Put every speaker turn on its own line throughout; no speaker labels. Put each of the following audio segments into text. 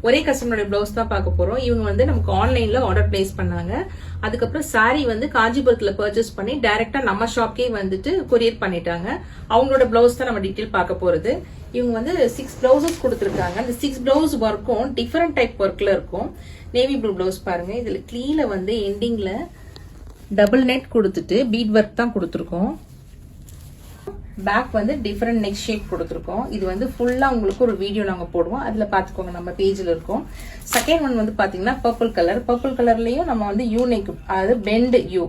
ஒரே கஸ்டமருடைய பிளவுஸ் தான் பார்க்க போறோம். இவங்க வந்து நமக்கு ஆன்லைன்ல ஆர்டர் பிளேஸ் பண்ணாங்க. அதுக்கப்புறம் சாரி வந்து காஞ்சிபுரத்துல பர்ச்சேஸ் பண்ணி டைரக்டா நம்ம ஷாப்கே வந்துட்டு கொரியர் பண்ணிட்டாங்க. அவங்களோட பிளவுஸ் தான் நம்ம டீட்டெயில் பார்க்க போறது. இவங்க வந்து 6 பிளவுசஸ் கொடுத்துருக்காங்க. இந்த 6 பிளவுஸ் ஒர்க்கும் டிஃபரெண்ட் டைப் ஒர்க்ல இருக்கும். நேவி ப்ளூ பிளவுஸ் பாருங்க. இதுல கீழே வந்து எண்டிங்ல டபுள் நெட் கொடுத்துட்டு பீட் ஒர்க் தான் கொடுத்துருக்கோம். பேக் வந்து டிஃபரெண்ட் நெக் ஷேப் கொடுத்துருக்கோம். இது வந்து ஃபுல்லா உங்களுக்கு ஒரு வீடியோ நாங்க போடுவோம், அதுல பாத்துக்கோங்க, நம்ம பேஜ்ல இருக்கும். செகண்ட் ஒன் வந்து பாத்தீங்கன்னா பர்பிள் கலர். பர்பிள் கலர்லயும் நம்ம வந்து யூ நெக், அதாவது பெண்ட் யூ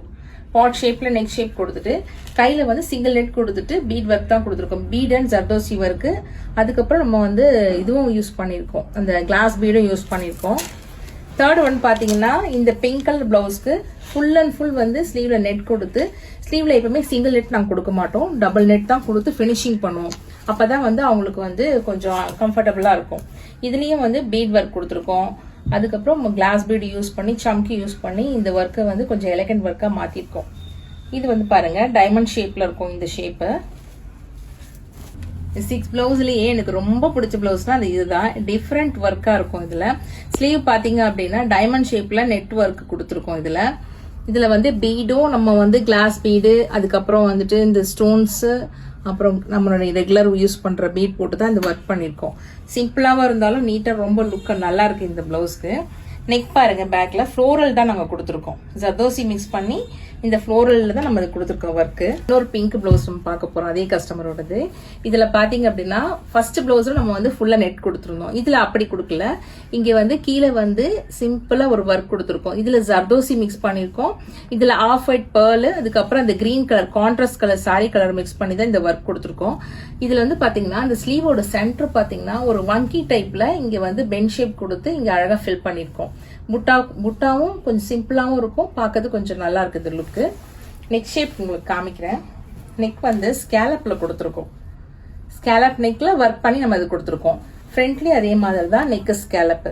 பாட் ஷேப்ல நெக் ஷேப் கொடுத்துட்டு கையில வந்து சிங்கிள் நெட் கொடுத்துட்டு பீட் ஒர்க் தான் கொடுத்துருக்கோம். Bead and zardozi work. அதுக்கப்புறம் நம்ம வந்து இதுவும் யூஸ் பண்ணிருக்கோம், அந்த கிளாஸ் பீடும் யூஸ் பண்ணிருக்கோம். தேர்ட் ஒன் பாத்தீங்கன்னா இந்த பிங்க் கலர் பிளவுஸ்க்கு ஃபுல் அண்ட் ஃபுல் வந்து ஸ்லீவ்ல நெட் கொடுத்து, ஸ்லீவ்ல எப்பவுமே சிங்கிள் நெட் நாங்க கொடுக்க மாட்டோம், டபுள் நெட் தான் கொடுத்து பினிஷிங் பண்ணுவோம். அப்பதான் வந்து அவங்களுக்கு வந்து கொஞ்சம் கம்ஃபர்டபுளா இருக்கும். இதுலயும் வந்து பீட் ஒர்க் கொடுத்துருக்கோம். அதுக்கப்புறம் கிளாஸ் பீட் யூஸ் பண்ணி, சம்கி யூஸ் பண்ணி இந்த ஒர்க்கை வந்து கொஞ்சம் எலகண்ட் ஒர்க்கா மாத்திருக்கோம். இது வந்து பாருங்க டைமண்ட் ஷேப்ல இருக்கும். இந்த ஷேப்பு 6 பிளவுஸ்லயே எனக்கு ரொம்ப பிடிச்ச பிளவுஸ்னா அது இதுதான். டிஃப்ரெண்ட் ஒர்க்கா இருக்கும். இதுல ஸ்லீவ் பாத்தீங்க அப்படின்னா டைமண்ட் ஷேப்ல நெட் ஒர்க் கொடுத்துருக்கோம். இதுல வந்து பீடும் நம்ம வந்து கிளாஸ் பீடு, அதுக்கப்புறம் வந்துட்டு இந்த ஸ்டோன்ஸ், அப்புறம் நம்மளுடைய ரெகுலர் யூஸ் பண்ற பீட் போட்டு தான் இந்த ஒர்க் பண்ணிருக்கோம். சிம்பிளாவா இருந்தாலும் நீட்டா ரொம்ப லுக் நல்லா இருக்கு இந்த பிளவுஸ்க்கு. நெக் பாருங்க, பேக்ல ஃப்ளோரல் தான் நாங்க கொடுத்துருக்கோம். ஜர்தோசி மிக்ஸ் பண்ணி இந்த ஃப்ளோரல்ல தான் நம்ம கொடுத்துருக்கோம் ஒர்க். இன்னொரு பிங்க் பிளவுஸ் நம்ம பார்க்க போறோம், அதே கஸ்டமரோடது. இதுல பாத்தீங்க அப்படின்னா ஃபர்ஸ்ட் பிளவுஸ்ல நம்ம வந்து ஃபுல்லா நெட் கொடுத்துருந்தோம். இதுல அப்படி கொடுக்கல. இங்க வந்து கீழே வந்து சிம்பிளா ஒரு ஒர்க் கொடுத்துருக்கோம். இதுல ஜர்தோசி மிக்ஸ் பண்ணிருக்கோம். இதுல ஆஃப் ஒயிட் பேர்ல், அதுக்கப்புறம் இந்த green colour contrast colour sorry colour mix பண்ணி தான் இந்த ஒர்க் கொடுத்துருக்கோம். இதுல வந்து பாத்தீங்கன்னா இந்த ஸ்லீவோட சென்டர் பாத்தீங்கன்னா ஒரு வங்கி டைப்ல இங்க வந்து பென் ஷேப் கொடுத்து இங்க அழகா ஃபில் பண்ணிருக்கோம். புட்டாவும் கொஞ்சம் சிம்பிளாவும் இருக்கும், பார்க்கறது கொஞ்சம் நல்லா இருக்குது லுக்கு. நெக் ஷேப் உங்களுக்கு காமிக்கிறேன். நெக் வந்து ஸ்கேலப்ல கொடுத்துருக்கோம். ஸ்கேலப் நெக்ல ஒர்க் பண்ணி நம்ம இது கொடுத்துருக்கோம். ஃப்ரண்ட்லயும் அதே மாதிரி தான் நெக் ஸ்கேலப்.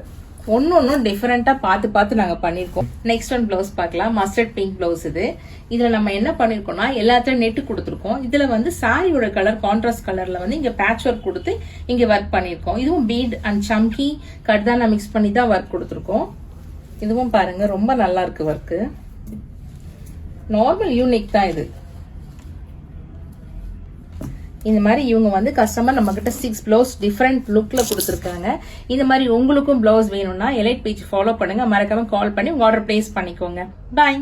ஒன்னும் டிஃபரெண்டா பார்த்து நாங்க பண்ணிருக்கோம். நெக்ஸ்ட் ஒன் பிளவுஸ் பார்க்கலாம். மஸ்டர்ட் பிங்க் பிளவுஸ் இது. இதுல நம்ம என்ன பண்ணிருக்கோம்னா எல்லாத்தையும் நெட்டு கொடுத்துருக்கோம். இதுல வந்து சாரியோட கலர் கான்ட்ராஸ்ட் கலர்ல வந்து இங்க பேட்ச் ஒர்க் கொடுத்து இங்க ஒர்க் பண்ணிருக்கோம். இதுவும் பீட் அண்ட் சம்கி கர்தானா மிக்ஸ் பண்ணி தான் ஒர்க் கொடுத்துருக்கோம். இதுவும் பாருங்க ரொம்ப நல்லா இருக்கு ஒர்க்கு. நார்மல் யூனிக் தான் இது. இந்த மாதிரி இவங்க வந்து கஸ்டமர் நம்ம கிட்ட 6 பிளவுஸ் டிஃபரெண்ட் லுக்ல கொடுத்துருக்காங்க. இந்த மாதிரி உங்களுக்கும் பிளவுஸ் வேணும்னா எலைட் பேஜ் ஃபாலோ பண்ணுங்க. மறக்காம கால் பண்ணி உங்க ஆர்டர் பிளேஸ் பண்ணிக்கோங்க. பாய்.